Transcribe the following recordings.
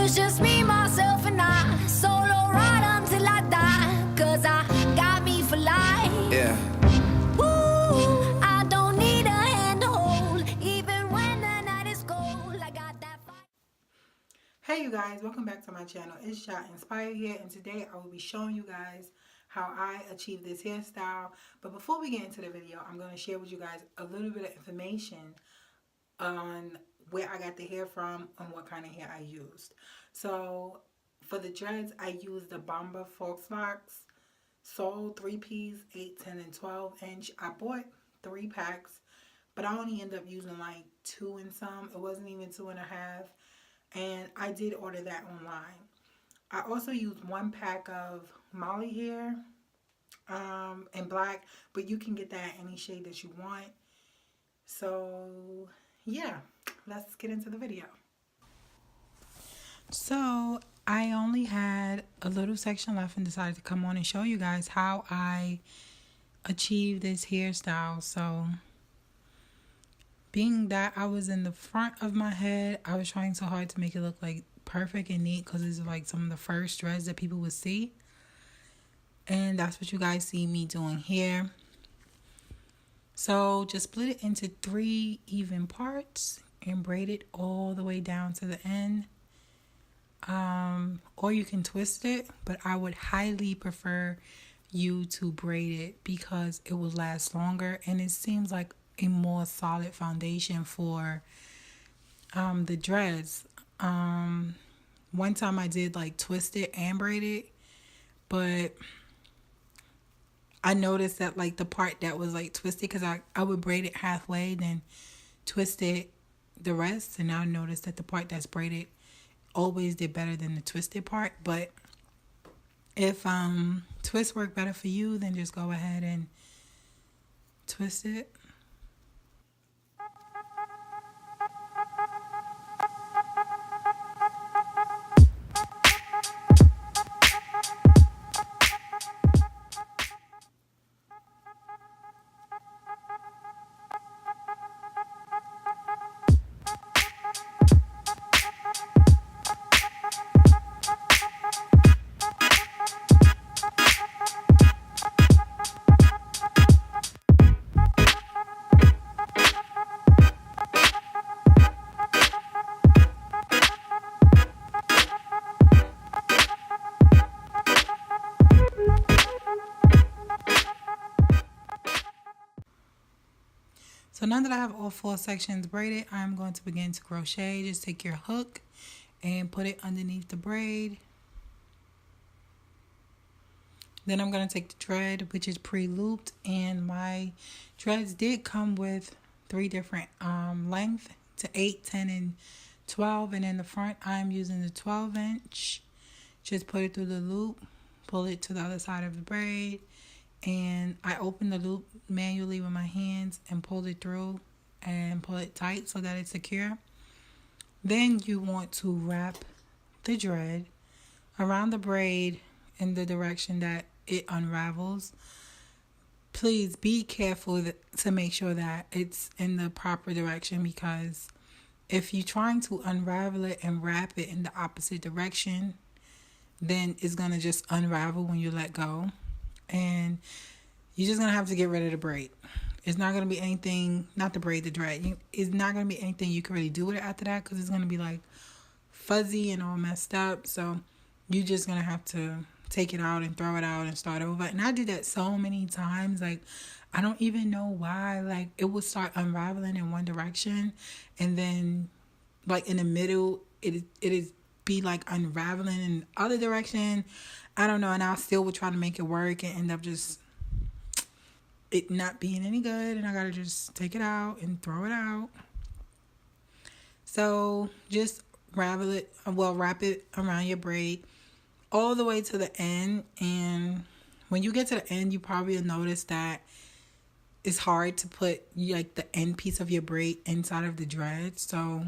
it's just me, myself, and I. Solo ride until I die. Cause I got me for life. Yeah. Ooh, I don't need a hand to hold. Even when the night is cold, I got that fire. Hey you guys, welcome back to my channel. It's Shot Inspired here, and today I will be showing you guys how I achieved this hairstyle. But before we get into the video, I'm going to share with you guys a little bit of information on where I got the hair from and what kind of hair I used. So for the dreads, I used the Bomba Faux locks, sold 3-piece, 8, 10, and 12 inch. I bought 3 packs, but I only ended up using like 2 and some. It wasn't even 2 and a half. And I did order that online. I also used 1 pack of Molly hair in black, but you can get that any shade that you want. So yeah, let's get into the video. So I only had a little section left and decided to come on and show you guys how I achieved this hairstyle. So being that I was in the front of my head, I was trying so hard to make it look like perfect and neat because it's like some of the first dreads that people would see. And that's what you guys see me doing here. So just split it into 3 even parts and braid it all the way down to the end. Or you can twist it, but I would highly prefer you to braid it because it will last longer and it seems like a more solid foundation for the dreads. One time I did like twist it and braid it, but I noticed that like the part that was like twisted, because I would braid it halfway then twist it the rest, and I noticed that the part that's braided always did better than the twisted part. But if twists work better for you, then just go ahead and twist it. So now that I have all 4 sections braided, I'm going to begin to crochet. Just take your hook and put it underneath the braid. Then I'm going to take the thread, which is pre-looped, and my threads did come with 3 different lengths, to 8, 10, and 12. And in the front, I'm using the 12 inch. Just put it through the loop, pull it to the other side of the braid, and I opened the loop manually with my hands and pulled it through and pull it tight so that it's secure. Then you want to wrap the thread around the braid in the direction that it unravels. Please be careful to make sure that it's in the proper direction, because if you're trying to unravel it and wrap it in the opposite direction, then it's going to just unravel when you let go. And you're just going to have to get rid of the braid. It's not going to be anything, not the braid, the thread. It's not going to be anything you can really do with it after that, because it's going to be like fuzzy and all messed up. So you're just going to have to take it out and throw it out and start over. And I did that so many times. Like, I don't even know why. Like, it would start unraveling in one direction, and then like in the middle, it is be like unraveling in the other direction. I don't know, and I still would try to make it work and end up just it not being any good, and I gotta just take it out and throw it out. So just wrap it around your braid all the way to the end. And when you get to the end, you probably will notice that it's hard to put like the end piece of your braid inside of the thread. So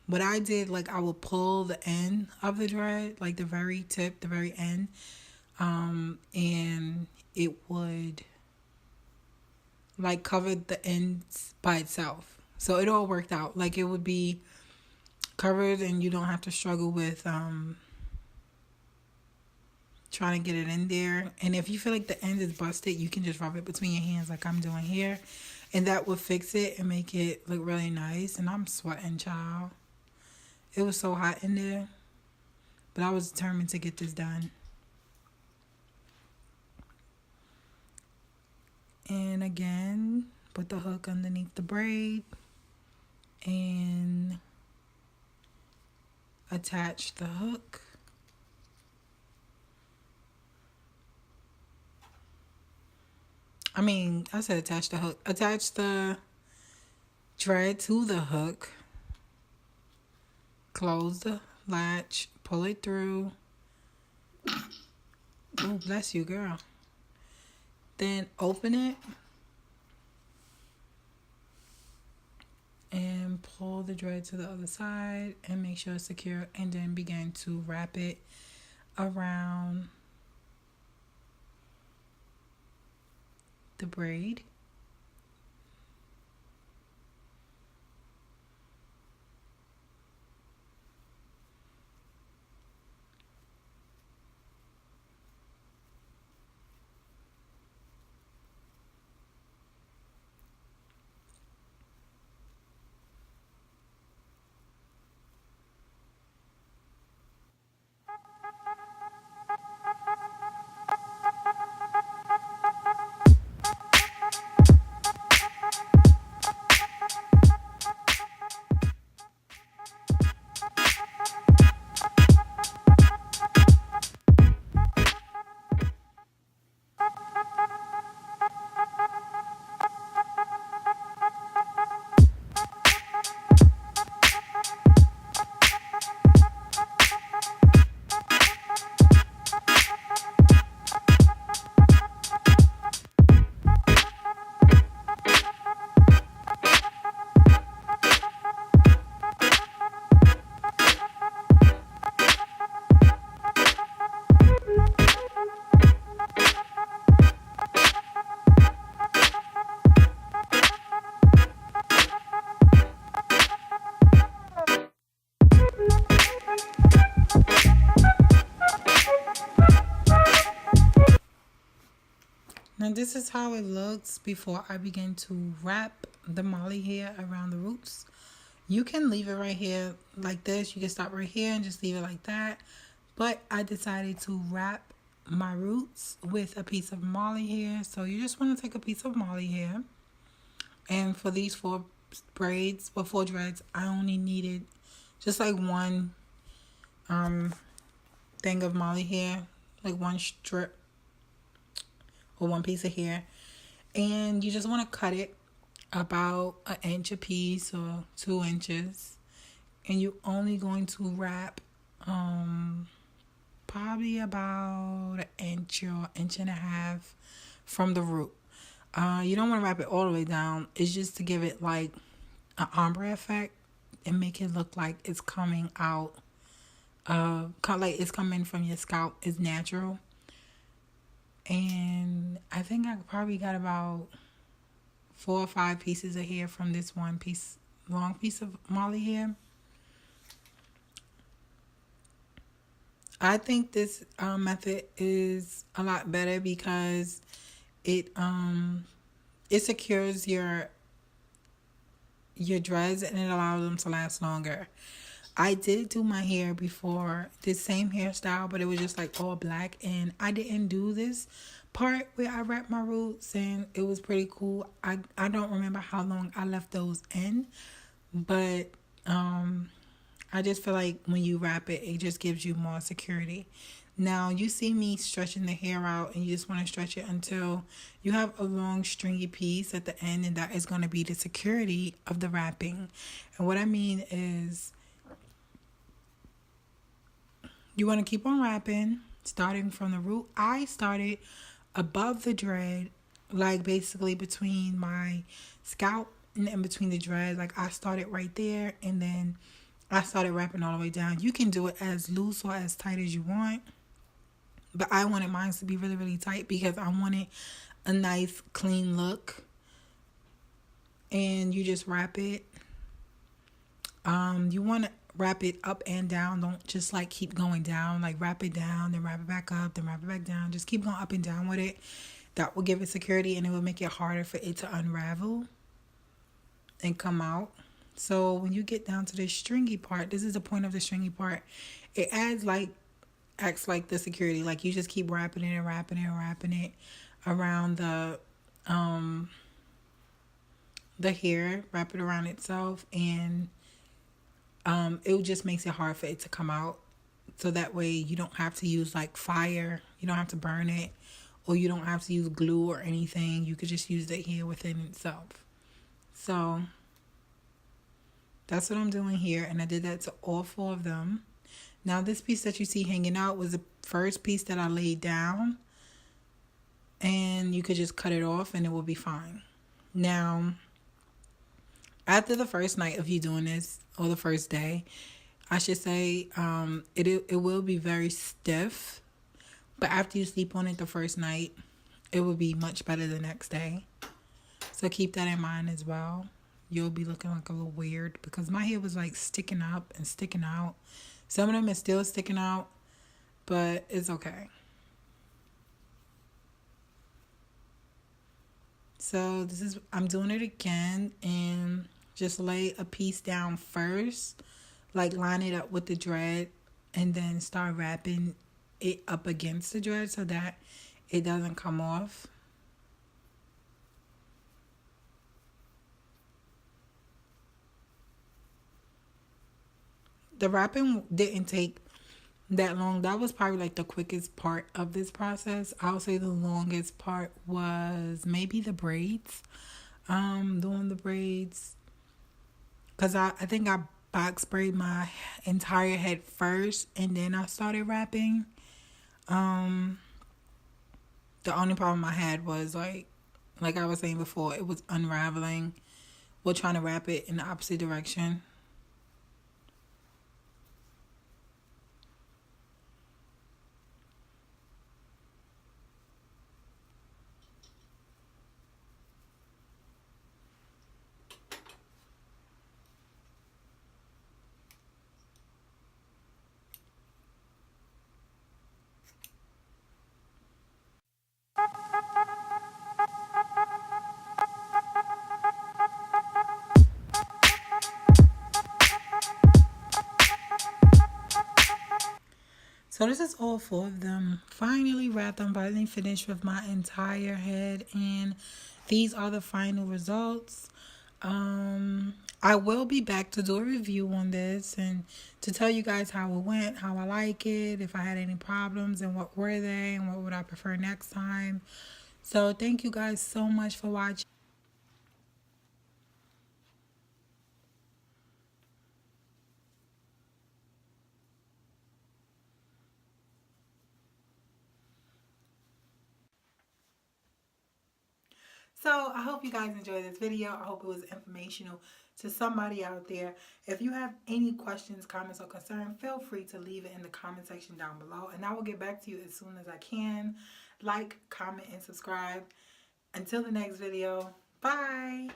what I did, like, I would pull the end of the thread, like the very tip, the very end, and it would like cover the ends by itself. So it all worked out. Like, it would be covered and you don't have to struggle with trying to get it in there. And if you feel like the end is busted, you can just rub it between your hands like I'm doing here, and that will fix it and make it look really nice. And I'm sweating, child. It was so hot in there, but I was determined to get this done. And again, put the hook underneath the braid and attach the hook. I said attach the hook. Attach the thread to the hook. Close the latch. Pull it through. Oh, bless you, girl. Then open it. And pull the thread to the other side and make sure it's secure. And then begin to wrap it around the braid. Now this is how it looks before I begin to wrap the molly hair around the roots. You can leave it right here like this. You can stop right here and just leave it like that. But I decided to wrap my roots with a piece of molly hair. So you just want to take a piece of molly hair. And for these 4 braids, or 4 dreads, I only needed just like one thing of molly hair. Like one strip. Or one piece of hair, and you just want to cut it about 1 inch a piece or 2 inches, and you're only going to wrap probably about 1 inch or 1.5 inches from the root. You don't want to wrap it all the way down. It's just to give it like an ombre effect and make it look like it's coming out, like it's coming from your scalp. It's natural. And I think I probably got about 4 or 5 pieces of hair from this one long piece of molly hair. I think this method is a lot better because it secures your dreads and it allows them to last longer. I did do my hair before, this same hairstyle, but it was just like all black, and I didn't do this part where I wrapped my roots, and it was pretty cool. I don't remember how long I left those in, but I just feel like when you wrap it, it just gives you more security. Now, you see me stretching the hair out, and you just want to stretch it until you have a long stringy piece at the end, and that is going to be the security of the wrapping. And what I mean is, you want to keep on wrapping, starting from the root. I started above the dread, like basically between my scalp and in between the dread. Like I started right there, and then I started wrapping all the way down. You can do it as loose or as tight as you want, but I wanted mine to be really, really tight because I wanted a nice, clean look. And you just wrap it. You want to wrap it up and down. Don't just like keep going down. Like wrap it down, then wrap it back up, then wrap it back down. Just keep going up and down with it. That will give it security, and it will make it harder for it to unravel and come out. So when you get down to the stringy part, this is the point of the stringy part. It acts like the security. Like you just keep wrapping it and wrapping it and wrapping it around the hair, wrap it around itself, and it just makes it hard for it to come out. So that way you don't have to use like fire, you don't have to burn it, or you don't have to use glue or anything. You could just use the hair within itself. So that's what I'm doing here, and I did that to all 4 of them. Now this piece that you see hanging out was the first piece that I laid down, and you could just cut it off and it will be fine. Now after the first night of you doing this, or the first day, I should say, it will be very stiff, but after you sleep on it the first night, it will be much better the next day. So keep that in mind as well. You'll be looking like a little weird because my hair was like sticking up and sticking out. Some of them is still sticking out, but it's okay. So I'm doing it again, and just lay a piece down first, like line it up with the dread, and then start wrapping it up against the dread so that it doesn't come off. The wrapping didn't take that long. That was probably like the quickest part of this process. I would say the longest part was maybe the braids. Doing the braids, because I think I box braid my entire head first, and then I started wrapping. The only problem I had was like I was saying before, it was unraveling. We're trying to wrap it in the opposite direction. So this is all 4 of them. Finally wrapped. I'm finally finished with my entire head, and these are the final results. I will be back to do a review on this and to tell you guys how it went, how I like it, if I had any problems, and what were they, and what would I prefer next time. So thank you guys so much for watching. So I hope you guys enjoyed this video. I hope it was informational to somebody out there. If you have any questions, comments, or concerns, feel free to leave it in the comment section down below, and I will get back to you as soon as I can. Like, comment, and subscribe. Until the next video, bye.